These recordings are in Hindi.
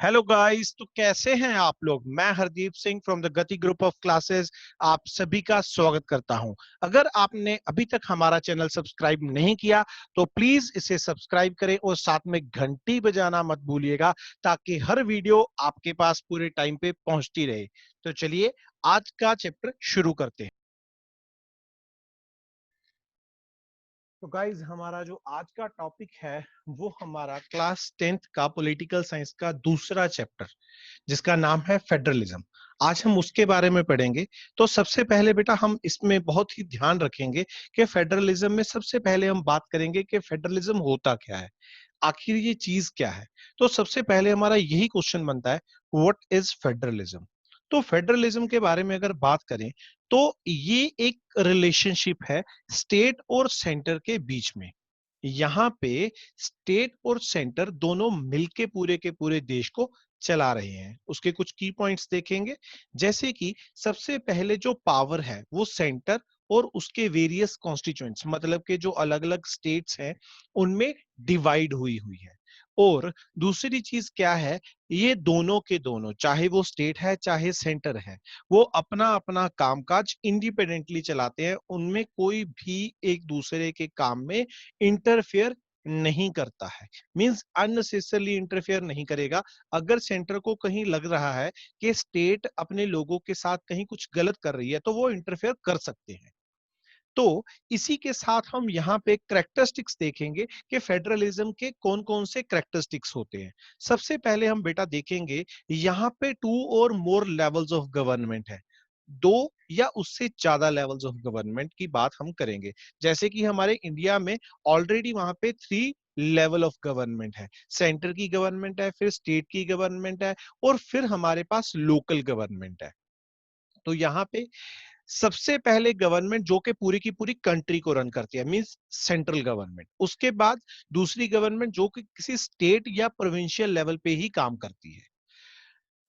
Hello guys. तो कैसे हैं आप लोग। मैं हरदीप सिंह फ्रॉम द गति ग्रुप ऑफ क्लासेस आप सभी का स्वागत करता हूं। अगर आपने अभी तक हमारा चैनल सब्सक्राइब नहीं किया तो प्लीज इसे सब्सक्राइब करें और साथ में घंटी बजाना मत भूलिएगा ताकि हर वीडियो आपके पास पूरे टाइम पे पहुंचती रहे। तो चलिए आज का चैप्टर शुरू करते हैं। तो गाइज हमारा जो आज का टॉपिक है वो हमारा क्लास 10th का पॉलिटिकल साइंस का दूसरा चैप्टर जिसका नाम है फेडरलिज्म। आज हम उसके बारे में पढ़ेंगे। तो सबसे पहले बेटा हम इसमें बहुत ही ध्यान रखेंगे कि फेडरलिज्म में सबसे पहले हम बात करेंगे कि फेडरलिज्म होता क्या है, आखिर ये चीज क्या है। तो सबसे पहले हमारा यही क्वेश्चन बनता है, व्हाट इज फेडरलिज्म। तो फेडरलिज्म के बारे में अगर बात करें तो ये एक रिलेशनशिप है स्टेट और सेंटर के बीच में। यहाँ पे स्टेट और सेंटर दोनों मिलके पूरे के पूरे देश को चला रहे हैं। उसके कुछ की पॉइंट्स देखेंगे, जैसे कि सबसे पहले जो पावर है वो सेंटर और उसके वेरियस कॉन्स्टिट्यूएंट्स मतलब के जो अलग अलग स्टेट्स हैं उनमें डिवाइड हुई हुई है। और दूसरी चीज क्या है, ये दोनों के दोनों चाहे वो स्टेट है चाहे सेंटर है वो अपना अपना कामकाज इंडिपेंडेंटली चलाते हैं। उनमें कोई भी एक दूसरे के काम में इंटरफेयर नहीं करता है। मींस अननेसेसरली इंटरफेयर नहीं करेगा। अगर सेंटर को कहीं लग रहा है कि स्टेट अपने लोगों के साथ कहीं कुछ गलत कर रही है तो वो इंटरफेयर कर सकते हैं। तो इसी के साथ हम यहाँ पे करेक्टरिस्टिक्स देखेंगे कि फेडरलिज्म के कौन कौन से करेक्टरिस्टिक्स होते हैं। सबसे पहले हम बेटा देखेंगे यहाँ पे टू और मोर लेवल्स ऑफ गवर्नमेंट है। दो या उससे ज्यादा लेवल्स ऑफ गवर्नमेंट की बात हम करेंगे। जैसे कि हमारे इंडिया में ऑलरेडी वहां पे 3 लेवल ऑफ गवर्नमेंट है। सेंटर की गवर्नमेंट है, फिर स्टेट की गवर्नमेंट है और फिर हमारे पास लोकल गवर्नमेंट है। तो यहाँ पे सबसे पहले गवर्नमेंट जो कि पूरी की पूरी कंट्री को रन करती है, मींस सेंट्रल गवर्नमेंट। उसके बाद दूसरी गवर्नमेंट जो कि किसी स्टेट या प्रोविंशियल लेवल पे ही काम करती है।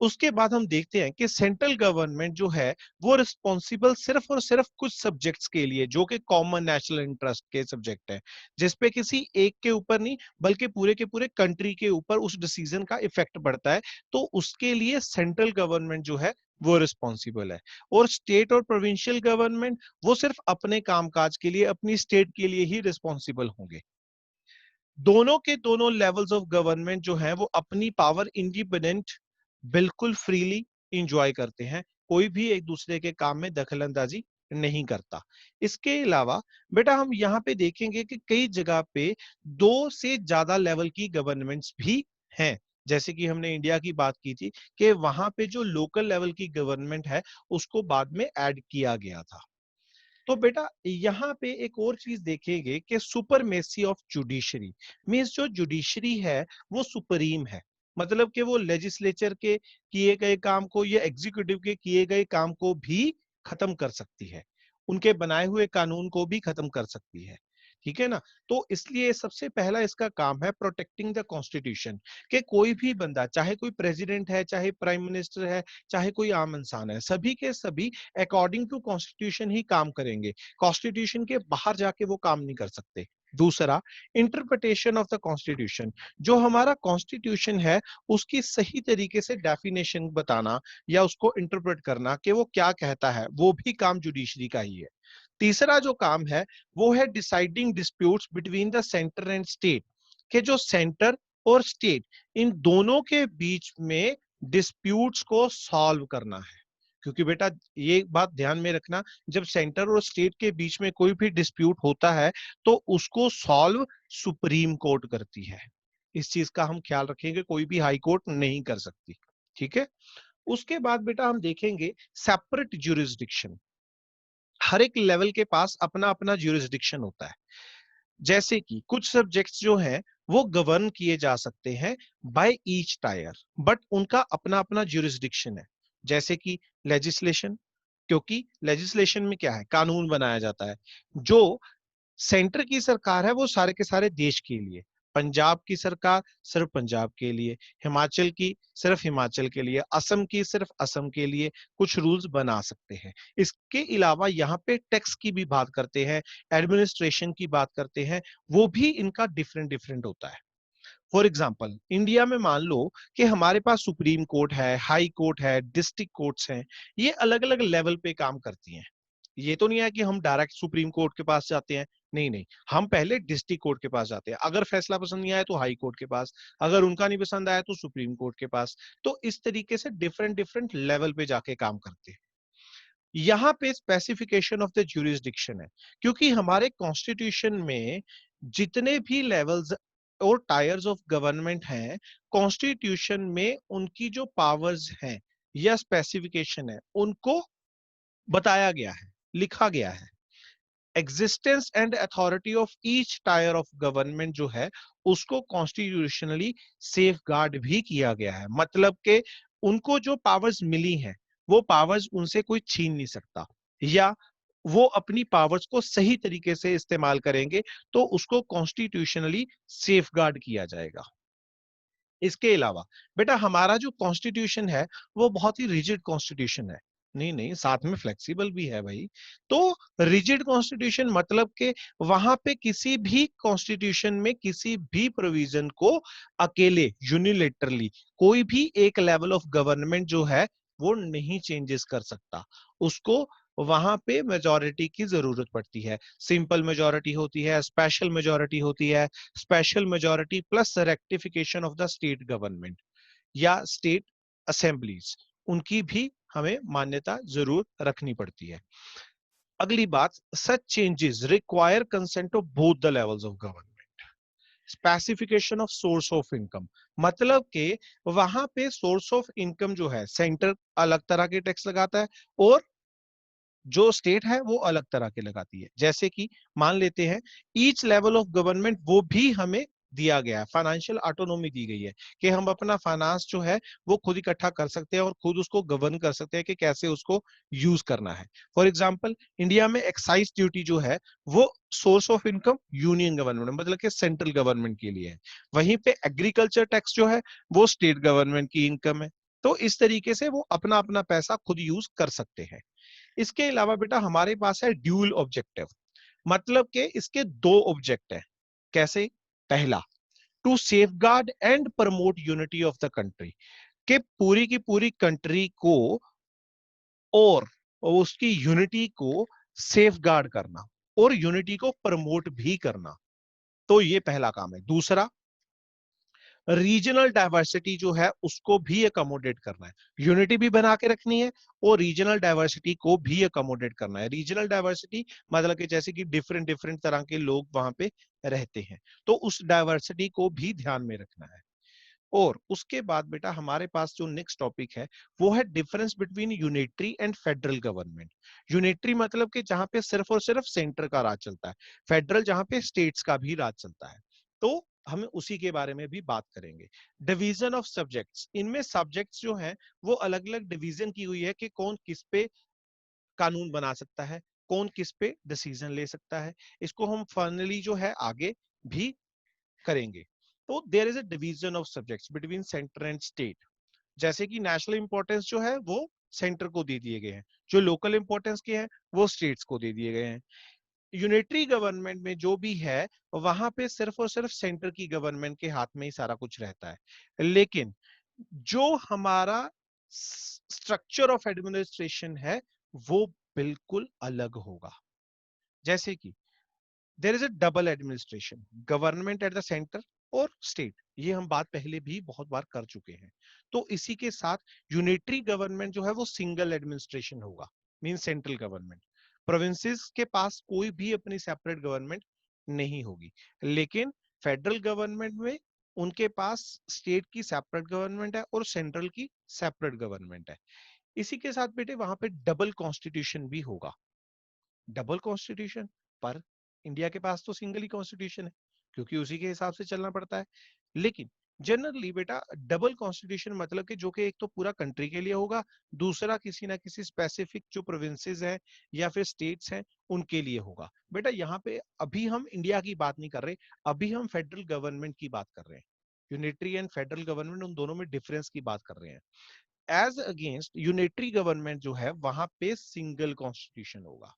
उसके बाद हम देखते हैं कि सेंट्रल गवर्नमेंट जो है वो रिस्पॉन्सिबल सिर्फ और सिर्फ कुछ सब्जेक्ट्स के लिए जो कि कॉमन नेशनल इंटरेस्ट के सब्जेक्ट है, जिसपे किसी एक के ऊपर नहीं बल्कि पूरे के पूरे कंट्री के ऊपर उस डिसीजन का इफेक्ट पड़ता है। तो उसके लिए सेंट्रल गवर्नमेंट जो है वो रिस्पॉन्सिबल है। और स्टेट और प्रोविंशियल गवर्नमेंट वो सिर्फ अपने कामकाज के लिए अपनी स्टेट के लिए ही रिस्पॉन्सिबल होंगे। दोनों के दोनों लेवल्स ऑफ गवर्नमेंट जो है वो अपनी पावर इंडिपेंडेंट बिल्कुल फ्रीली इंजॉय करते हैं। कोई भी एक दूसरे के काम में दखल अंदाजी नहीं करता। इसके अलावा बेटा हम यहाँ पे देखेंगे कि कई जगह पे 2 से ज्यादा लेवल की गवर्नमेंट्स भी हैं। जैसे कि हमने इंडिया की बात की थी कि वहां पे जो लोकल लेवल की गवर्नमेंट है उसको बाद में ऐड किया गया था। तो बेटा यहाँ पे एक और चीज देखेंगे कि सुपरमेसी ऑफ जुडिशरी। मींस जो जुडिशरी है वो सुप्रीम है। मतलब कि वो लेजिस्लेचर के किए गए काम को या एग्जीक्यूटिव के किए गए काम को भी खत्म कर सकती है, उनके बनाए हुए कानून को भी खत्म कर सकती है। ठीक है ना। तो इसलिए सबसे पहला इसका काम है प्रोटेक्टिंग द कॉन्स्टिट्यूशन, कि कोई भी बंदा चाहे कोई प्रेसिडेंट है चाहे प्राइम मिनिस्टर है चाहे कोई आम इंसान है, सभी के सभी अकॉर्डिंग टू कॉन्स्टिट्यूशन ही काम करेंगे। कॉन्स्टिट्यूशन के बाहर जाके वो काम नहीं कर सकते। दूसरा, इंटरप्रिटेशन ऑफ द कॉन्स्टिट्यूशन। जो हमारा कॉन्स्टिट्यूशन है उसकी सही तरीके से डेफिनेशन बताना या उसको इंटरप्रेट करना कि वो क्या कहता है, वो भी काम जुडिशरी का ही है। तीसरा जो काम है वो है deciding disputes between the centre and state, के जो सेंटर और स्टेट इन दोनों के बीच में डिस्प्यूट्स को सॉल्व करना है। क्योंकि बेटा ये बात ध्यान में रखना, जब सेंटर और स्टेट के बीच में कोई भी डिस्प्यूट होता है तो उसको सॉल्व सुप्रीम कोर्ट करती है। इस चीज का हम ख्याल रखेंगे, कोई भी हाई कोर्ट नहीं कर सकती। ठीक है। उसके बाद बेटा हम देखेंगे सेपरेट ज्यूरिसडिक्शन। हर एक लेवल के पास अपना अपना ज्यूरिसडिक्शन होता है। जैसे कि कुछ सब्जेक्ट्स जो हैं वो गवर्न किए जा सकते हैं बाय ईच टायर, बट उनका अपना अपना ज्यूरिसडिक्शन है। जैसे कि लेजिस्लेशन, क्योंकि लेजिस्लेशन में क्या है, कानून बनाया जाता है। जो सेंटर की सरकार है वो सारे के सारे देश के लिए, पंजाब की सरकार सिर्फ पंजाब के लिए, हिमाचल की सिर्फ हिमाचल के लिए, असम की सिर्फ असम के लिए कुछ रूल्स बना सकते हैं। इसके अलावा यहाँ पे टैक्स की भी बात करते हैं, एडमिनिस्ट्रेशन की बात करते हैं, वो भी इनका डिफरेंट डिफरेंट होता है। फॉर एग्जाम्पल इंडिया में मान लो कि हमारे पास सुप्रीम कोर्ट है, हाई कोर्ट है, डिस्ट्रिक्ट कोर्ट्स हैं, ये अलग अलग लेवल पे काम करती हैं। ये तो नहीं है कि हम डायरेक्ट सुप्रीम कोर्ट के पास जाते हैं, नहीं नहीं, हम पहले डिस्ट्रिक्ट कोर्ट के पास जाते हैं, अगर फैसला पसंद नहीं आया तो हाई कोर्ट के पास, अगर उनका नहीं पसंद आया तो सुप्रीम कोर्ट के पास। तो इस तरीके से डिफरेंट डिफरेंट लेवल पे जाके काम करते हैं। यहाँ पे स्पेसिफिकेशन ऑफ द ज्यूरिसडिक्शन है, क्योंकि हमारे कॉन्स्टिट्यूशन में जितने भी लेवल्स और टायर्स ऑफ गवर्नमेंट हैं, कॉन्स्टिट्यूशन में उनकी जो पावर्स हैं या स्पेसिफिकेशन है उनको बताया गया है, लिखा गया है। Existence and authority of each tyre of government जो है उसको कॉन्स्टिट्यूशनली सेफ गार्ड भी किया गया है, मतलब के उनको जो पावर्स मिली हैं वो पावर्स उनसे कोई छीन नहीं सकता, या वो अपनी पावर्स को सही तरीके से इस्तेमाल करेंगे तो उसको कॉन्स्टिट्यूशनली सेफ गार्ड किया जाएगा। इसके अलावा बेटा हमारा जो कॉन्स्टिट्यूशन है वो बहुत ही रिजिड कॉन्स्टिट्यूशन है, नहीं नहीं साथ में फ्लेक्सिबल भी है भाई। तो रिजिड कॉन्स्टिट्यूशन मतलब के वहां पे किसी भी कॉन्स्टिट्यूशन में किसी भी प्रोविजन को अकेले यूनिलेटरली कोई भी एक लेवल ऑफ गवर्नमेंट जो है वो नहीं चेंजेस कर सकता, उसको वहां पे मेजोरिटी की जरूरत पड़ती है। सिंपल मेजोरिटी होती है, स्पेशल मेजोरिटी होती है, special majority plus rectification of the state government या स्टेट असेंबलीज, उनकी भी हमें मान्यता जरूर रखनी पड़ती है। अगली बात, such changes require consent of both the levels of government. Specification of source of income, मतलब के वहां पे सोर्स ऑफ इनकम जो है सेंटर अलग तरह के टैक्स लगाता है और जो स्टेट है वो अलग तरह के लगाती है। जैसे कि मान लेते हैं ईच लेवल ऑफ गवर्नमेंट वो भी हमें दिया गया है, फाइनेंशियल ऑटोनॉमी दी गई है कि हम अपना फाइनेंस जो है वो खुद इकट्ठा कर सकते हैं और खुद उसको गवर्न कर सकते हैं कि कैसे उसको यूज करना है। फॉर एग्जांपल इंडिया में एक्साइज ड्यूटी जो है वो source of income union government मतलब कि सेंट्रल गवर्नमेंट के लिए है, वहीं पे एग्रीकल्चर टैक्स जो है वो स्टेट गवर्नमेंट की इनकम है। तो इस तरीके से वो अपना अपना पैसा खुद यूज कर सकते हैं। इसके अलावा बेटा हमारे पास है ड्यूल ऑब्जेक्टिव, मतलब के इसके दो ऑब्जेक्ट है। कैसे? पहला, to safeguard and promote unity of the country, के पूरी की पूरी कंट्री को और उसकी यूनिटी को सेफगार्ड करना और यूनिटी को प्रमोट भी करना, तो ये पहला काम है। दूसरा, रीजनल डाइवर्सिटी जो है उसको भी अकोमोडेट करना है, यूनिटी भी बना के रखनी है और रीजनल डाइवर्सिटी को भी अकोमोडेट करना है। रीजनल डाइवर्सिटी मतलब कि जैसे कि डिफरेंट डिफरेंट तरह के लोग वहां पे रहते हैं, तो उस डाइवर्सिटी को भी ध्यान में रखना है। और उसके बाद बेटा हमारे पास जो नेक्स्ट टॉपिक है वो है difference between unitary and federal government. Unitary मतलब कि जहां पे सिर्फ और सिर्फ सेंटर का राज चलता है, फेडरल जहां पे स्टेट्स का भी राज चलता है। तो हमें उसी के बारे में भी बात करेंगे। डिवीजन ऑफ सब्जेक्ट्स, इनमें सब्जेक्ट्स जो हैं वो अलग अलग डिवीजन की हुई है कि कौन किस पे कानून बना सकता है, कौन किस पे डिसीजन ले सकता है। इसको हम फाइनली जो है आगे भी करेंगे। तो there is a division of subjects between centre and state. जैसे कि नेशनल इंपॉर्टेंस जो है वो सेंटर को दे दिए गए हैं, जो लोकल इंपॉर्टेंस के हैं वो स्टेट्स को दे दिए गए हैं। यूनिटरी गवर्नमेंट में जो भी है वहां पे सिर्फ और सिर्फ सेंटर की गवर्नमेंट के हाथ में ही सारा कुछ रहता है, लेकिन जो हमारा स्ट्रक्चर ऑफ एडमिनिस्ट्रेशन है वो बिल्कुल अलग होगा। जैसे कि there is a double administration, government at the centre और स्टेट, ये हम बात पहले भी बहुत बार कर चुके हैं। तो इसी के साथ यूनिटरी गवर्नमेंट जो है वो सिंगल एडमिनिस्ट्रेशन होगा, मीन सेंट्रल गवर्नमेंट। प्रोविंसेस के पास कोई भी अपनी सेपरेट गवर्नमेंट नहीं होगी, लेकिन फेडरल गवर्नमेंट में उनके पास स्टेट की सेपरेट गवर्नमेंट है और सेंट्रल की सेपरेट गवर्नमेंट है। इसी के साथ बेटे वहां पे डबल कॉन्स्टिट्यूशन भी होगा। डबल कॉन्स्टिट्यूशन, पर इंडिया के पास तो सिंगल ही कॉन्स्टिट्यूशन है क्योंकि उसी के हिसाब से चलना पड़ता है। लेकिन जनरली बेटा डबल कॉन्स्टिट्यूशन मतलब कि जो कि एक तो पूरा कंट्री के लिए होगा, दूसरा किसी ना किसी स्पेसिफिक जो प्रोविंसेस हैं या फिर स्टेट्स हैं उनके लिए होगा। बेटा यहाँ पे अभी हम इंडिया की बात नहीं कर रहे, अभी हम फेडरल गवर्नमेंट की बात कर रहे हैं। यूनिटरी एंड फेडरल गवर्नमेंट उन दोनों में डिफरेंस की बात कर रहे हैं। एज अगेंस्ट यूनिटरी गवर्नमेंट जो है वहां पे सिंगल कॉन्स्टिट्यूशन होगा।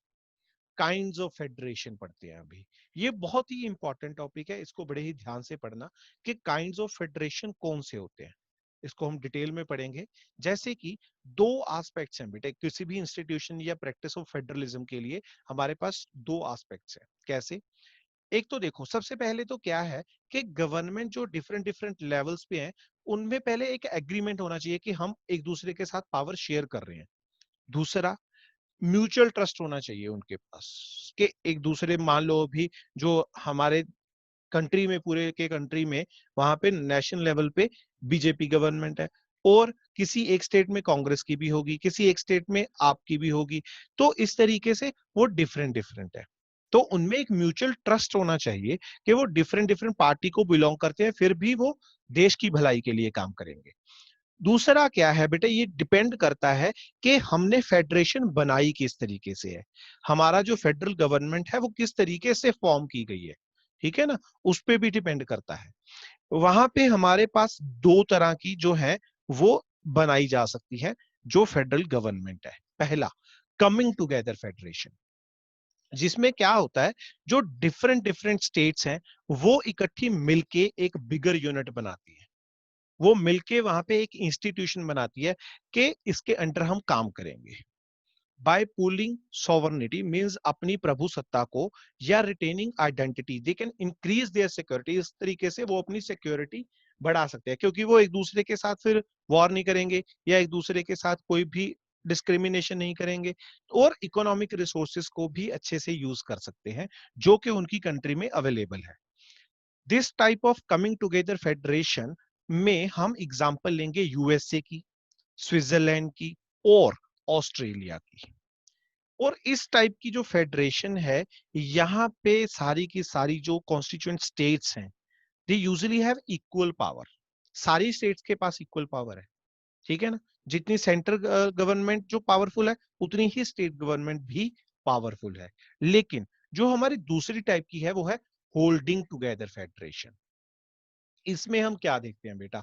काइंड्स ऑफ फेडरेशन पढ़ते हैं अभी। ये बहुत ही इंपॉर्टेंट टॉपिक है, इसको बड़े ही ध्यान से पढ़ना कि काइंड्स ऑफ फेडरेशन कौन से होते हैं, इसको हम डिटेल में पढ़ेंगे। जैसे कि दो एस्पेक्ट्स हैं बेटे, किसी भी इंस्टीट्यूशन या प्रैक्टिस ऑफ फेडरलिज्म के लिए हमारे पास दो एस्पेक्ट्स हैं। कैसे? एक तो देखो, सबसे पहले तो क्या है कि गवर्नमेंट जो डिफरेंट डिफरेंट लेवल्स पे हैं, उनमें पहले एक एग्रीमेंट होना चाहिए कि हम एक दूसरे के साथ पावर शेयर कर रहे हैं। दूसरा, म्यूचुअल ट्रस्ट होना चाहिए उनके पास कि एक दूसरे, मान लो अभी जो हमारे कंट्री में, पूरे के कंट्री में, वहां पे नेशनल लेवल पे बीजेपी गवर्नमेंट है, और किसी एक स्टेट में कांग्रेस की भी होगी, किसी एक स्टेट में आपकी भी होगी। तो इस तरीके से वो डिफरेंट डिफरेंट है। तो उनमें एक म्यूचुअल ट्रस्ट होना चाहिए कि वो डिफरेंट डिफरेंट पार्टी को बिलोंग करते हैं, फिर भी वो देश की भलाई के लिए काम करेंगे। दूसरा क्या है बेटा, ये डिपेंड करता है कि हमने फेडरेशन बनाई किस तरीके से है, हमारा जो फेडरल गवर्नमेंट है वो किस तरीके से फॉर्म की गई है, ठीक है ना, उस पे भी डिपेंड करता है। वहां पे हमारे पास दो तरह की जो है वो बनाई जा सकती है जो फेडरल गवर्नमेंट है। पहला, कमिंग टुगेदर फेडरेशन, जिसमें क्या होता है, जो डिफरेंट डिफरेंट स्टेट्स हैं वो इकट्ठी मिलके एक बिगर यूनिट बनाती है, वो मिलके वहां पे एक इंस्टीट्यूशन बनाती है कि इसके अंडर हम काम करेंगे। बाय पूलिंग सॉवर्निटी मींस अपनी प्रभु सत्ता को, या retaining identity, they can increase their security, इस तरीके से वो अपनी सिक्योरिटी बढ़ा सकते हैं, क्योंकि वो एक दूसरे के साथ फिर वॉर नहीं करेंगे, या एक दूसरे के साथ कोई भी डिस्क्रिमिनेशन नहीं करेंगे, और इकोनॉमिक रिसोर्सेज को भी अच्छे से यूज कर सकते हैं जो कि उनकी कंट्री में अवेलेबल है। This type of coming together federation में हम एग्जांपल लेंगे यूएसए की, स्विट्जरलैंड की, और ऑस्ट्रेलिया की। और इस टाइप की जो फेडरेशन है, यहाँ पे सारी की सारी जो कॉन्स्टिट्यूएंट स्टेट्स हैं, they usually have equal power. सारी स्टेट्स के पास इक्वल पावर है, ठीक है ना। जितनी सेंट्रल गवर्नमेंट जो पावरफुल है, उतनी ही स्टेट गवर्नमेंट भी पावरफुल है। लेकिन जो हमारी दूसरी टाइप की है वो है होल्डिंग टुगेदर फेडरेशन। इसमें हम क्या देखते हैं बेटा,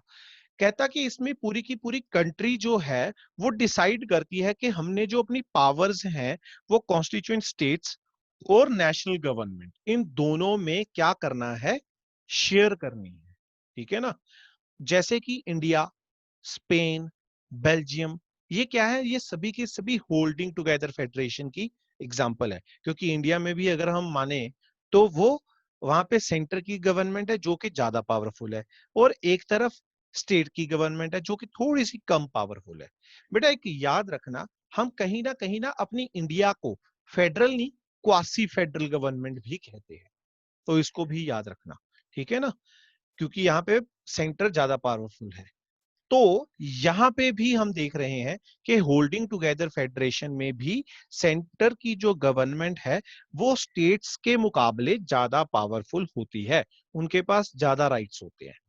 कहता कि इसमें पूरी की पूरी कंट्री जो है वो डिसाइड करती है कि हमने जो अपनी पावर्स हैं वो कॉन्स्टिट्यूएंट स्टेट्स और नेशनल गवर्नमेंट, इन दोनों में क्या करना है, शेयर करनी है, ठीक है ना। जैसे कि इंडिया, स्पेन, बेल्जियम, ये क्या है, ये सभी के सभी होल्डिंग टुगेदर फेडरेशन की एग्जांपल है। क्योंकि इंडिया में भी अगर हम माने तो वो, वहां पे सेंटर की गवर्नमेंट है जो कि ज्यादा पावरफुल है, और एक तरफ स्टेट की गवर्नमेंट है जो कि थोड़ी सी कम पावरफुल है। बेटा एक याद रखना, हम कहीं ना अपनी इंडिया को फेडरल नहीं, क्वासी फेडरल गवर्नमेंट भी कहते हैं, तो इसको भी याद रखना, ठीक है ना, क्योंकि यहाँ पे सेंटर ज्यादा पावरफुल है। तो यहां पे भी हम देख रहे हैं कि होल्डिंग टुगेदर फेडरेशन में भी सेंटर की जो गवर्नमेंट है वो स्टेट्स के मुकाबले ज्यादा पावरफुल होती है, उनके पास ज्यादा राइट्स होते हैं।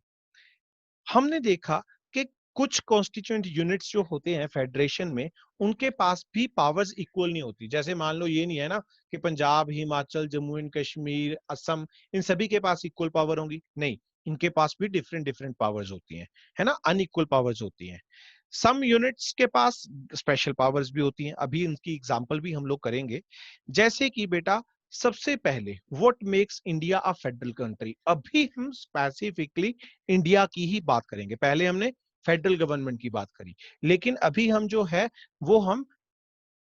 हमने देखा कि कुछ कॉन्स्टिट्यूएंट यूनिट्स जो होते हैं फेडरेशन में, उनके पास भी पावर्स इक्वल नहीं होती। जैसे मान लो, ये नहीं है ना कि पंजाब, हिमाचल, जम्मू एंड कश्मीर, असम, इन सभी के पास इक्वल पावर होंगी, नहीं, इनके पास भी डिफरेंट डिफरेंट पावर्स होती हैं, है ना, अनइक्वल पावर्स होती हैं। सम यूनिट्स के पास स्पेशल पावर्स भी होती हैं, अभी इनकी एग्जांपल भी हम लोग करेंगे। जैसे कि बेटा, सबसे पहले what makes India a federal country, अभी हम स्पेसिफिकली इंडिया की ही बात करेंगे, पहले हमने फेडरल गवर्नमेंट की बात करी, लेकिन अभी हम जो है वो हम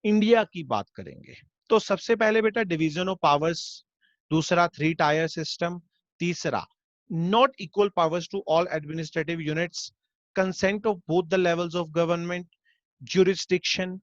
इंडिया की बात करेंगे। तो सबसे पहले बेटा, डिवीजन ऑफ पावर्स। दूसरा, थ्री टायर सिस्टम। तीसरा, not equal powers to all administrative units. Consent of both the levels of government. Jurisdiction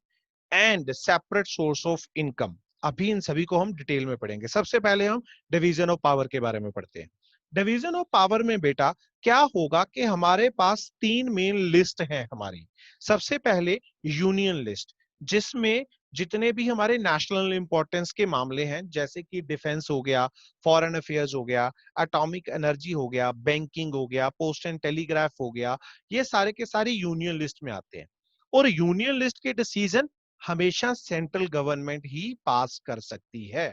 and separate source of income. अभी इन सभी को हम डिटेल में पढ़ेंगे। सबसे पहले हम डिवीजन ऑफ पावर के बारे में पढ़ते हैं। डिवीजन ऑफ पावर में बेटा क्या होगा कि हमारे पास तीन मेन लिस्ट हैं हमारी। सबसे पहले यूनियन लिस्ट, जिसमें जितने भी हमारे नेशनल इंपॉर्टेंस के मामले हैं, जैसे कि डिफेंस हो गया, फॉरेन अफेयर्स हो गया, एटॉमिक एनर्जी हो गया, बैंकिंग हो गया, पोस्ट एंड टेलीग्राफ हो गया, ये सारे के सारे यूनियन लिस्ट में आते हैं। और यूनियन लिस्ट के डिसीजन हमेशा सेंट्रल गवर्नमेंट ही पास कर सकती है।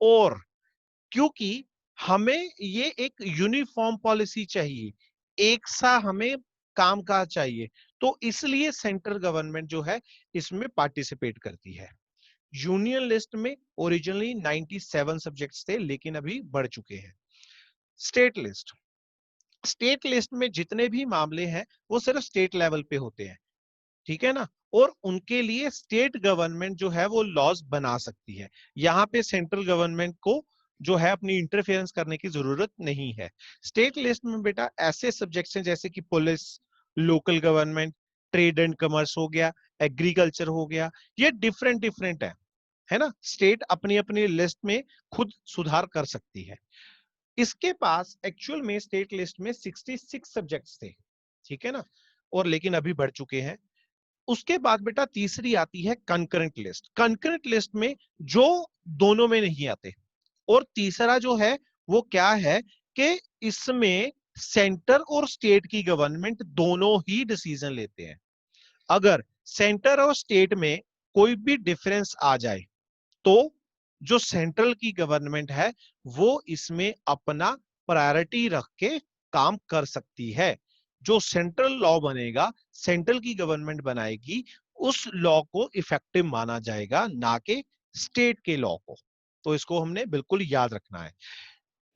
और क्योंकि हमें ये एक यूनिफॉर्म पॉलिसी चाहिए, एक सा हमें काम काज चाहिए, तो इसलिए सेंट्रल गवर्नमेंट जो है इसमें पार्टिसिपेट करती है। यूनियन लिस्ट में ओरिजिनली 97 सब्जेक्ट्स थे, लेकिन अभी बढ़ चुके हैं। स्टेट लिस्ट, स्टेट लिस्ट में जितने भी मामले हैं वो सिर्फ स्टेट लेवल पे होते हैं, ठीक है ना, और उनके लिए स्टेट गवर्नमेंट जो है वो लॉज बना सकती है। यहाँ पे सेंट्रल गवर्नमेंट को जो है अपनी इंटरफेरेंस करने की जरूरत नहीं है। स्टेट लिस्ट में बेटा ऐसे सब्जेक्ट्स हैं जैसे कि police, local government, trade and commerce हो गया, एग्रीकल्चर हो गया, ये डिफरेंट डिफरेंट है ना। स्टेट अपनी अपनी लिस्ट में खुद सुधार कर सकती है। इसके पास एक्चुअल में स्टेट लिस्ट में 66 सब्जेक्ट्स थे, ठीक है ना, और लेकिन अभी बढ़ चुके हैं। उसके बाद बेटा तीसरी आती है कंकरेंट लिस्ट। कंकरेंट लिस्ट में जो दोनों में नहीं आते। और तीसरा जो है वो क्या है कि इसमें सेंटर और स्टेट की गवर्नमेंट दोनों ही डिसीजन लेते हैं। अगर सेंटर और स्टेट में कोई भी डिफरेंस आ जाए तो जो सेंट्रल की गवर्नमेंट है वो इसमें अपना प्रायोरिटी रख के काम कर सकती है। जो सेंट्रल लॉ बनेगा, सेंट्रल की गवर्नमेंट बनाएगी, उस लॉ को इफेक्टिव माना जाएगा, ना कि स्टेट के लॉ को। तो इसको हमने बिल्कुल याद रखना है।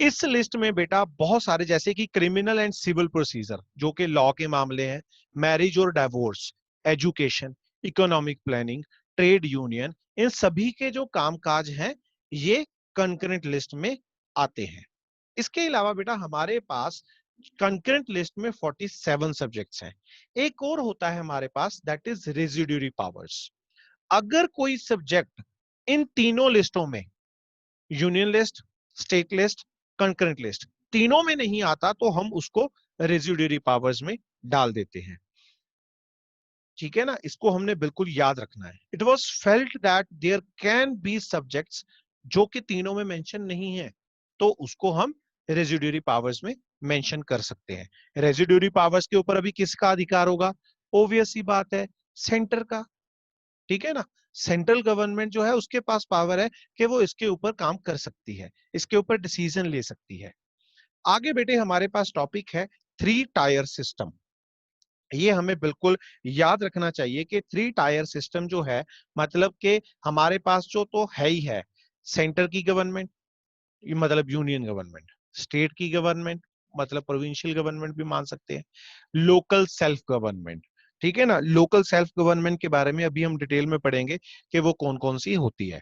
इस लिस्ट में बेटा बहुत सारे जैसे कि क्रिमिनल एंड सिविल प्रोसीजर जो कि लॉ के मामले हैं, मैरिज और divorce, education, economic planning, trade union, इन सभी के जो कामकाज हैं ये कंकरेंट लिस्ट में आते हैं। इसके अलावा बेटा हमारे पास कंकरेंट लिस्ट में 47 सब्जेक्ट्स हैं। एक और होता है हमारे पास, दैट इज रेजिड्यूरी पावर्स। अगर कोई सब्जेक्ट इन तीनों लिस्टों में, union list, state list, concurrent list, तीनों में नहीं आता तो हम उसको रेजिड्यूरी पावर्स में डाल देते हैं, ठीक है ना। इसको हमने बिल्कुल याद रखना है। It was felt that there can be subjects जो कि तीनों में मेंशन नहीं है, तो उसको हम रेजिड्यूरी पावर्स में मेंशन कर सकते हैं। रेजिड्यूरी पावर्स के ऊपर अभी किसका अधिकार होगा? ऑब्वियस सी बात है, सेंटर का, ठीक है ना। सेंट्रल गवर्नमेंट जो है उसके पास पावर है कि वो इसके ऊपर काम कर सकती है, इसके ऊपर डिसीजन ले सकती है। आगे बेटे हमारे पास टॉपिक है थ्री टायर सिस्टम। ये हमें बिल्कुल याद रखना चाहिए कि थ्री टायर सिस्टम जो है, मतलब कि हमारे पास जो तो है ही है, सेंटर की गवर्नमेंट मतलब यूनियन गवर्नमेंट, स्टेट की गवर्नमेंट मतलब प्रोविंशियल गवर्नमेंट भी मान सकते हैं, लोकल सेल्फ गवर्नमेंट, ठीक है ना। लोकल सेल्फ गवर्नमेंट के बारे में अभी हम डिटेल में पढ़ेंगे कि वो कौन कौन सी होती है।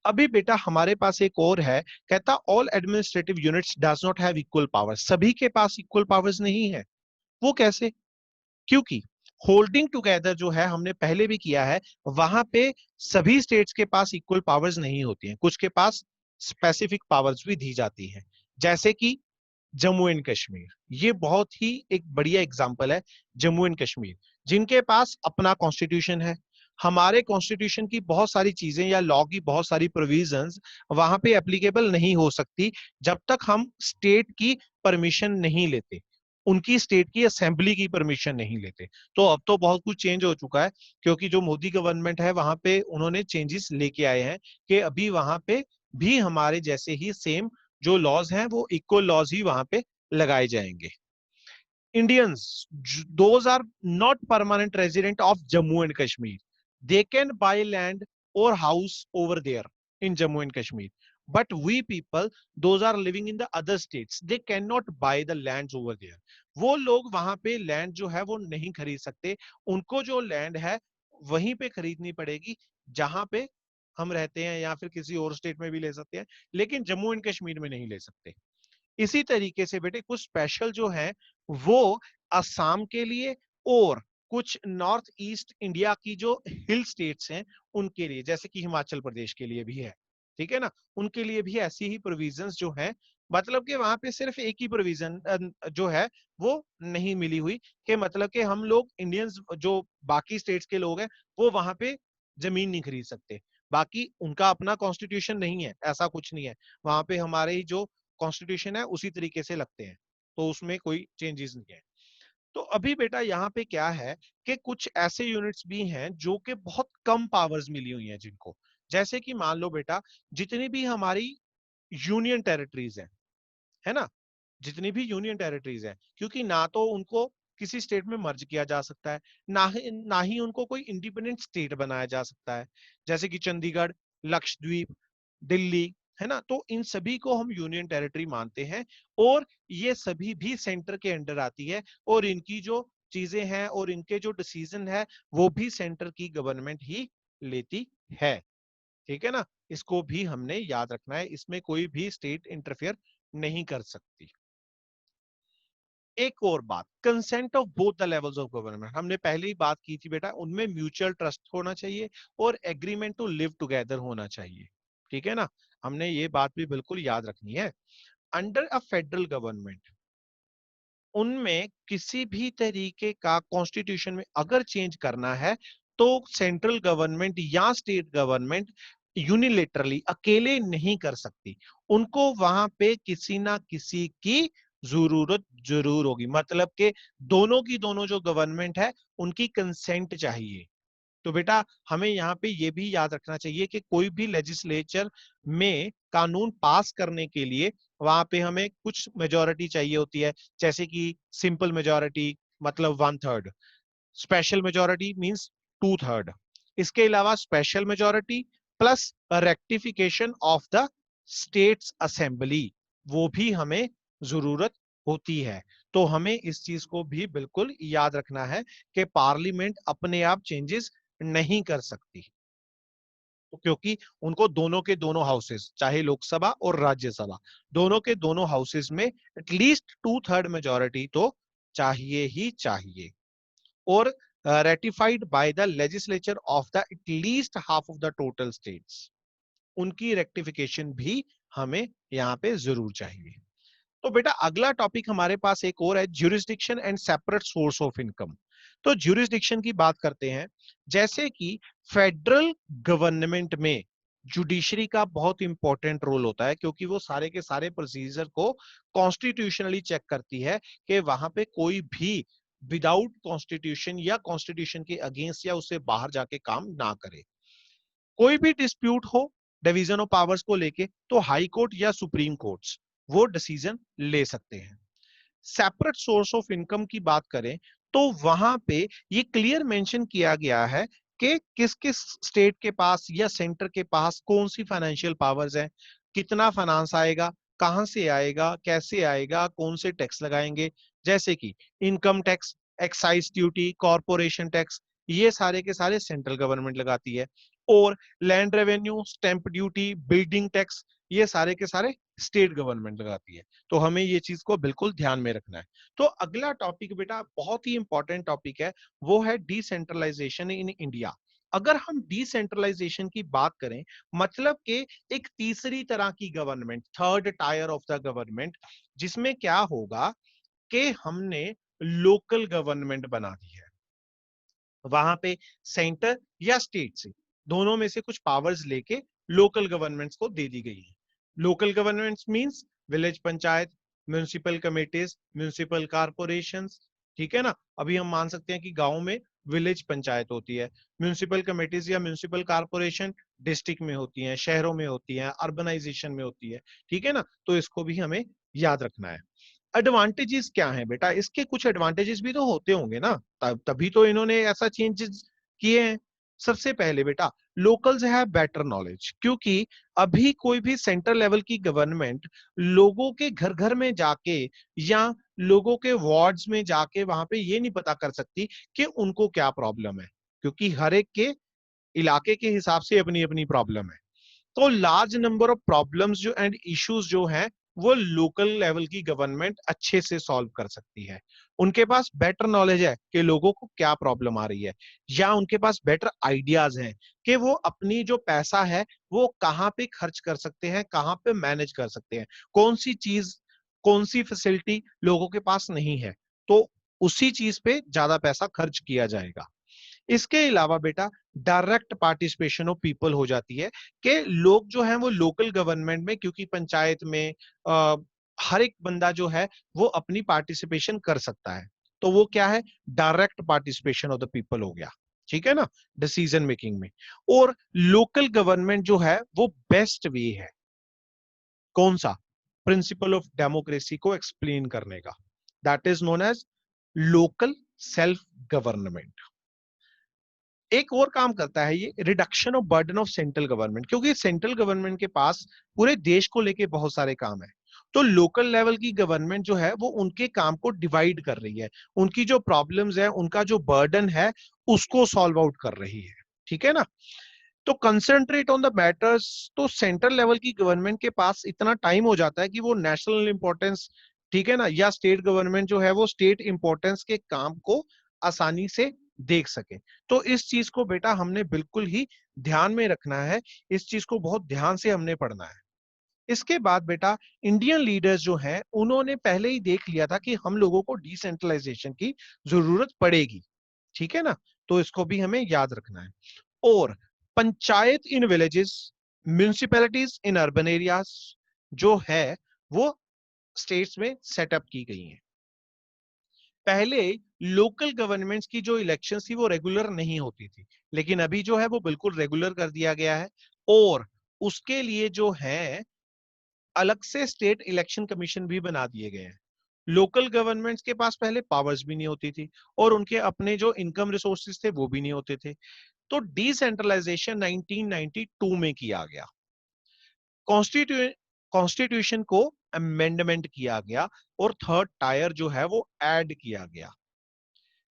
अभी बेटा हमारे पास एक और है, कहता all administrative units does not have equal power. सभी के पास इक्वल पावर्स नहीं है। वो कैसे? क्योंकि होल्डिंग टुगेदर जो है हमने पहले भी किया है, वहां पे सभी स्टेट्स के पास इक्वल पावर्स नहीं होती हैं, कुछ के पास स्पेसिफिक पावर्स भी दी जाती हैं। जैसे कि जम्मू एंड कश्मीर, ये बहुत ही एक बढ़िया एग्जांपल है। जम्मू एंड कश्मीर जिनके पास अपना कॉन्स्टिट्यूशन है, हमारे कॉन्स्टिट्यूशन की बहुत सारी चीजें या लॉ की बहुत सारी प्रोविजंस वहां पे एप्लीकेबल नहीं हो सकती जब तक हम स्टेट की परमिशन नहीं लेते, उनकी स्टेट की असेंबली की परमिशन नहीं लेते। तो अब तो बहुत कुछ चेंज हो चुका है, क्योंकि जो मोदी गवर्नमेंट है वहां पे उन्होंने चेंजेस लेके आए हैं कि अभी वहां पे भी हमारे जैसे ही सेम जो लॉज हैं वो इक्वल लॉज ही वहां पे लगाए जाएंगे। Indians, those are not permanent resident of Jammu and Kashmir. They can buy land or house over there in Jammu and Kashmir. But we people, those are living in the other states, they cannot buy the lands over there. वो लोग वहां पे लैंड जो है वो नहीं खरीद सकते। उनको जो लैंड है वहीं पे खरीदनी पड़ेगी जहां पे हम रहते हैं, या फिर किसी और स्टेट में भी ले सकते हैं, लेकिन जम्मू एंड कश्मीर में नहीं ले सकते। इसी तरीके से बेटे कुछ स्पेशल जो है वो असम के लिए और कुछ नॉर्थ ईस्ट इंडिया की जो हिल स्टेट्स हैं उनके लिए, जैसे कि हिमाचल प्रदेश के लिए भी है, ठीक है ना। उनके लिए भी ऐसी ही प्रोविजंस जो है, मतलब कि वहां पे सिर्फ एक ही प्रोविजन जो है वो नहीं मिली हुई, कि मतलब कि हम लोग इंडियंस जो बाकी स्टेट्स के लोग हैं वो वहां पे जमीन नहीं खरीद सकते। बाकी उनका अपना कॉन्स्टिट्यूशन नहीं है, ऐसा कुछ नहीं है। वहां पे हमारे ही जो कॉन्स्टिट्यूशन है उसी तरीके से लगते हैं, तो उसमें कोई चेंजेस नहीं है। तो अभी बेटा यहाँ पे क्या है कि कुछ ऐसे यूनिट्स भी हैं जो कि बहुत कम पावर्स मिली हुई हैं जिनको, जैसे कि मान लो बेटा जितनी भी हमारी यूनियन टेरिटरीज है ना, जितनी भी यूनियन टेरिटरीज हैं, क्योंकि ना तो उनको किसी स्टेट में मर्ज किया जा सकता है, ना ही उनको कोई इंडिपेंडेंट स्टेट बनाया जा सकता है। जैसे कि चंडीगढ़ लक्षद्वीप, दिल्ली, है ना, तो इन सभी को हम यूनियन टेरिटरी मानते हैं और ये सभी भी सेंटर के अंडर आती है और इनकी जो चीजें हैं और इनके जो डिसीजन है वो भी सेंटर की गवर्नमेंट ही लेती है। ठीक है ना, इसको भी हमने याद रखना है, इसमें कोई भी स्टेट इंटरफेयर नहीं कर सकती। एक और बात, consent of both the levels of government, हमने पहले ही बात की थी बेटा, उनमें म्यूचुअल ट्रस्ट होना चाहिए और एग्रीमेंट टू लिव टुगेदर होना चाहिए। ठीक है ना, हमने ये बात भी बिल्कुल याद रखनी है। अंडर अ फेडरल गवर्नमेंट उनमें किसी भी तरीके का कॉन्स्टिट्यूशन में अगर चेंज करना है तो सेंट्रल गवर्नमेंट या स्टेट गवर्नमेंट यूनिलेटरली अकेले नहीं कर सकती, उनको वहां पे किसी ना किसी की जरूरत जरूर होगी, मतलब कि दोनों की दोनों जो गवर्नमेंट है उनकी कंसेंट चाहिए। तो बेटा हमें यहाँ पे ये भी याद रखना चाहिए कि कोई भी लेजिस्लेचर में कानून पास करने के लिए वहां पे हमें कुछ मेजोरिटी चाहिए होती है, जैसे कि सिंपल मेजोरिटी मतलब 1/3, स्पेशल मेजोरिटी मींस 2/3, इसके अलावा special majority plus rectification of the states assembly वो भी हमें जरूरत होती है। तो हमें इस चीज को भी बिल्कुल याद रखना है कि पार्लियामेंट अपने आप चेंजेस नहीं कर सकती, तो क्योंकि उनको दोनों के दोनों हाउसेस चाहे लोकसभा और राज्यसभा दोनों के दोनों हाउसेस में एटलीस्ट 2/3 मेजोरिटी तो चाहिए ही चाहिए और ratified by the legislature of the at least half of the total states, उनकी रेक्टिफिकेशन भी हमें यहाँ पे जरूर चाहिए। तो बेटा अगला टॉपिक हमारे पास एक और है, jurisdiction and separate source of income. तो ज्यूरिसडिक्शन की बात करते हैं, जैसे कि फेडरल गवर्नमेंट में जुडिशरी का बहुत इंपॉर्टेंट रोल होता है क्योंकि वो सारे के सारे प्रोसीजर को कॉन्स्टिट्यूशनली चेक करती है कि वहां पे कोई भी विदाउट कॉन्स्टिट्यूशन या कॉन्स्टिट्यूशन के अगेंस्ट या उससे बाहर जाके काम ना करे। कोई भी डिस्प्यूट हो डिवीजन ऑफ पावर्स को लेके तो हाई कोर्ट या सुप्रीम कोर्ट्स वो डिसीजन ले सकते हैं। सेपरेट सोर्स ऑफ इनकम की बात करें तो वहां पे ये क्लियर मेंशन किया गया है कि किस किस स्टेट के पास या सेंटर के पास कौन सी फाइनेंशियल पावर्स है, कितना फाइनेंस आएगा, कहां से आएगा, कैसे आएगा, कौन से टैक्स लगाएंगे, जैसे कि income tax, excise duty, corporation tax, ये सारे के सारे सेंट्रल गवर्नमेंट लगाती है और land revenue, stamp duty, building tax, ये सारे के सारे स्टेट गवर्नमेंट लगाती है। तो हमें ये चीज को बिल्कुल ध्यान में रखना है। तो अगला टॉपिक बेटा बहुत ही इंपॉर्टेंट टॉपिक है, वो है डिसेंट्रलाइजेशन इन इंडिया। अगर हम डिसेंट्रलाइजेशन की बात करें मतलब कि एक तीसरी तरह की government, third tier of the government, जिसमें क्या होगा कि हमने लोकल गवर्नमेंट बना दी है, वहां पे सेंटर या स्टेट से दोनों में से कुछ पावर्स लेके लोकल गवर्नमेंट्स को दे दी गई है। Local governments means village panchayat, municipal committees, municipal corporations. ठीक है ना, अभी हम मान सकते हैं कि गांव में विलेज पंचायत होती है, म्यूनिसिपल कमिटीज या म्यूनिसिपल कॉरपोरेशन डिस्ट्रिक्ट में होती हैं, शहरों में होती हैं, अर्बनाइजेशन में होती है। ठीक है ना, तो इसको भी हमें याद रखना है। एडवांटेजेस क्या है बेटा, इसके कुछ एडवांटेजेस भी तो होते होंगे ना, तभी तो इन्होंने ऐसा चेंजेस किए हैं। सबसे पहले बेटा लोकल्स है बेटर नॉलेज, क्योंकि अभी कोई भी सेंट्रल लेवल की गवर्नमेंट लोगों के घर घर में जाके या लोगों के वार्ड्स में जाके वहां पे ये नहीं पता कर सकती कि उनको क्या प्रॉब्लम है, क्योंकि हर एक के इलाके के हिसाब से अपनी अपनी प्रॉब्लम है। तो लार्ज नंबर ऑफ प्रॉब्लम्स जो एंड इश्यूज जो हैं वो लोकल लेवल की गवर्नमेंट अच्छे से सॉल्व कर सकती है। उनके पास बेटर नॉलेज है कि लोगों को क्या प्रॉब्लम आ रही है, या उनके पास बेटर आइडियाज हैं कि वो अपनी जो पैसा है वो कहाँ पे खर्च कर सकते हैं, कहाँ पे मैनेज कर सकते हैं, कौन सी चीज, कौन सी फैसिलिटी लोगों के पास नहीं है, तो उसी चीज पे ज्यादा पैसा खर्च किया जाएगा। इसके अलावा बेटा डायरेक्ट पार्टिसिपेशन ऑफ पीपल हो जाती है कि लोग जो हैं वो लोकल गवर्नमेंट में, क्योंकि पंचायत में हर एक बंदा जो है वो अपनी पार्टिसिपेशन कर सकता है, तो वो क्या है, direct participation of the people हो गया। ठीक है ना, डिसीजन मेकिंग में। और लोकल गवर्नमेंट जो है वो बेस्ट वे है, कौन सा, प्रिंसिपल ऑफ डेमोक्रेसी को एक्सप्लेन करने का, that is known as local self government. एक और काम करता है ये, reduction of burden of central government, क्योंकि सेंट्रल गवर्नमेंट के पास पूरे देश को लेके बहुत सारे काम है, तो लोकल लेवल की गवर्नमेंट जो है वो उनके काम को डिवाइड कर रही है, उनकी जो प्रॉब्लम्स है, उनका जो बर्डन है, उसको सॉल्व आउट कर रही है। ठीक है ना? तो कंसंट्रेट ऑन द मैटर्स, तो सेंट्रल लेवल की गवर्नमेंट के पास इतना टाइम हो जाता है कि वो नेशनल इंपॉर्टेंस, ठीक है ना, या स्टेट गवर्नमेंट जो है वो स्टेट इंपॉर्टेंस के काम को आसानी से देख सके। तो इस चीज को बेटा हमने बिल्कुल ही ध्यान में रखना है, इस चीज को बहुत ध्यान से हमने पढ़ना है। इसके बाद बेटा इंडियन लीडर्स जो हैं उन्होंने पहले ही देख लिया था कि हम लोगों को डिसेंट्रलाइजेशन की जरूरत पड़ेगी। ठीक है ना? तो इसको भी हमें याद रखना है। और panchayat in villages, municipalities in urban areas जो है वो स्टेट्स में सेटअप की गई हैं। पहले लोकल गवर्नमेंट्स की जो इलेक्शन थी वो रेगुलर नहीं होती थी, लेकिन अभी जो है वो बिल्कुल रेगुलर कर दिया गया है। और उसके लिए जो है अलग से स्टेट इलेक्शन कमीशन भी बना दिए गए हैं। लोकल गवर्नमेंट्स के पास पहले पावर्स भी नहीं होती थी और उनके अपने जो इनकम रिसोर्सेज थे वो भी नहीं होते थे। तो डिसेंट्रलाइजेशन 1992 में किया गया, कॉन्स्टिट्यूशन को अमेंडमेंट किया गया और थर्ड टायर जो है वो ऐड किया गया।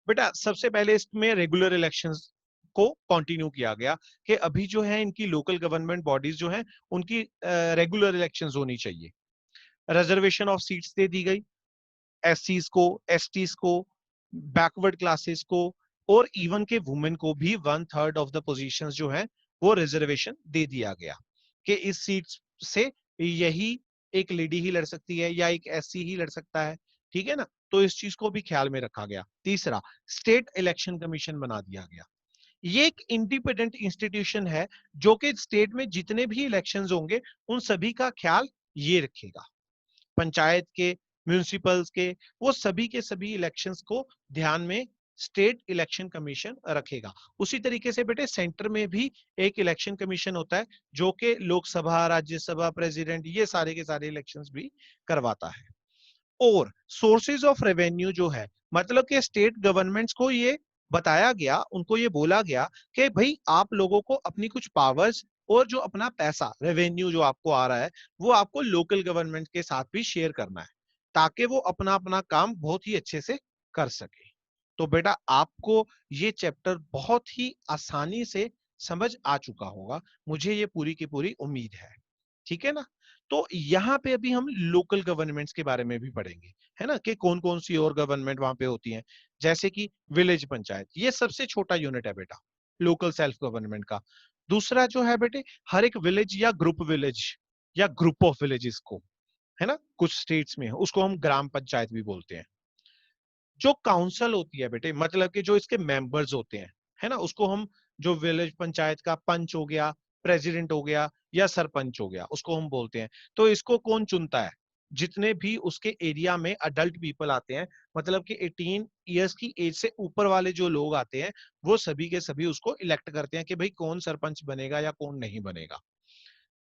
बेटा सबसे पहले इसमें रेगुलर इलेक्शंस को कंटिन्यू किया गया कि अभी जो है इनकी लोकल गवर्नमेंट बॉडीज जो हैं उनकी रेगुलर इलेक्शंस होनी चाहिए। रिजर्वेशन ऑफ सीट्स दे दी गई, एससीज को, एसटीज को, बैकवर्ड क्लासेस को, और इवन के वुमेन को भी 1/3 ऑफ द पोजीशंस जो है वो रिजर्वेशन दे दिया गया कि इस सीट से यही एक लेडी ही लड़ सकती है या एक एससी ही लड़ सकता है। ठीक है ना? तो इस चीज को भी ख्याल में रखा गया। तीसरा, स्टेट इलेक्शन कमीशन बना दिया गया। ये एक इंडिपेंडेंट इंस्टीट्यूशन है जो कि स्टेट में जितने भी इलेक्शंस होंगे उन सभी का ख्याल ये रखेगा। पंचायत के, म्यूनिसिपल्स के, वो सभी के सभी इलेक्शंस को ध्यान में स्टेट इलेक्शन कमीशन रखेगा। उसी तरीके से बेटे सेंटर में भी एक इलेक्शन कमीशन होता है जो कि लोकसभा, राज्यसभा, प्रेसिडेंट, ये सारे के सारे इलेक्शंस भी करवाता है। और सोर्सेज ऑफ रेवेन्यू जो है, मतलब कि स्टेट गवर्नमेंट्स को ये बताया गया, उनको ये बोला गया कि भाई आप लोगों को अपनी कुछ पावर्स और जो अपना पैसा रेवेन्यू जो आपको आ रहा है वो आपको लोकल गवर्नमेंट के साथ भी शेयर करना है ताकि वो अपना अपना काम बहुत ही अच्छे से कर सके। तो बेटा आपको ये चैप्टर बहुत ही आसानी से समझ आ चुका होगा, मुझे ये पूरी की पूरी उम्मीद है। ठीक है ना? तो यहाँ पे अभी हम लोकल गवर्नमेंट्स के बारे में भी पढ़ेंगे, है ना, कि कौन कौन सी और गवर्नमेंट वहां पे होती हैं। जैसे कि विलेज पंचायत, ये सबसे छोटा यूनिट है बेटा लोकल सेल्फ गवर्नमेंट का। दूसरा जो है बेटे, हर एक विलेज या ग्रुप विलेज या ग्रुप ऑफ विलेजेस को, है ना, कुछ स्टेट्स में है, उसको हम ग्राम पंचायत भी बोलते हैं। जो काउंसिल होती है बेटे, मतलब कि जो इसके मेंबर्स होते हैं, है ना, उसको हम, जो विलेज पंचायत का पंच हो गया, प्रेसिडेंट हो गया या सरपंच हो गया, उसको हम बोलते हैं। तो इसको कौन चुनता है? जितने भी उसके एरिया में अडल्ट पीपल आते हैं, मतलब कि 18 इयर्स की एज से ऊपर वाले जो लोग आते हैं, वो सभी के सभी उसको इलेक्ट करते हैं कि भाई कौन सरपंच बनेगा या कौन नहीं बनेगा।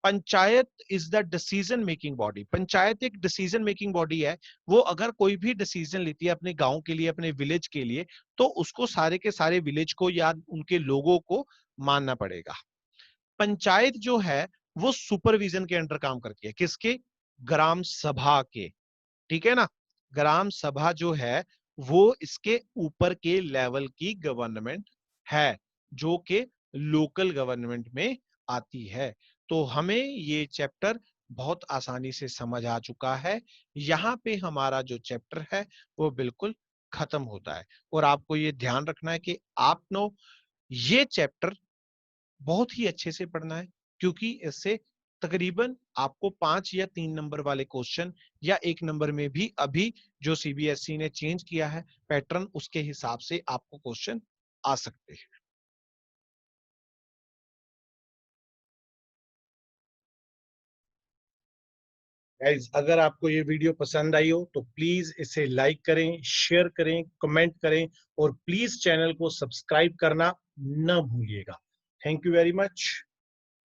Panchayat is the decision making body. Panchayat एक डिसीजन मेकिंग बॉडी है। वो अगर कोई भी डिसीजन लेती है अपने गांव के लिए, अपने विलेज के लिए, तो उसको सारे के सारे विलेज को या उनके लोगों को मानना पड़ेगा। पंचायत जो है वो सुपरविजन के अंडर काम करती है, किसके? ग्राम सभा के। ठीक है ना? ग्राम सभा जो है वो इसके ऊपर के लेवल की गवर्नमेंट है जो कि लोकल गवर्नमेंट में आती है। तो हमें ये चैप्टर बहुत आसानी से समझ आ चुका है। यहाँ पे हमारा जो चैप्टर है वो बिल्कुल खत्म होता है। और आपको ये ध्यान रखना है कि आपने ये चैप्टर बहुत ही अच्छे से पढ़ना है, क्योंकि इससे तकरीबन आपको 5 या 3 नंबर वाले क्वेश्चन, या 1 नंबर में भी अभी जो सीबीएसई ने चेंज किया है पैटर्न, उसके हिसाब से आपको क्वेश्चन आ सकते हैं। गाइज अगर आपको ये वीडियो पसंद आई हो तो प्लीज इसे लाइक करें, शेयर करें, कमेंट करें, और प्लीज चैनल को सब्सक्राइब करना न भूलिएगा। Thank you very much.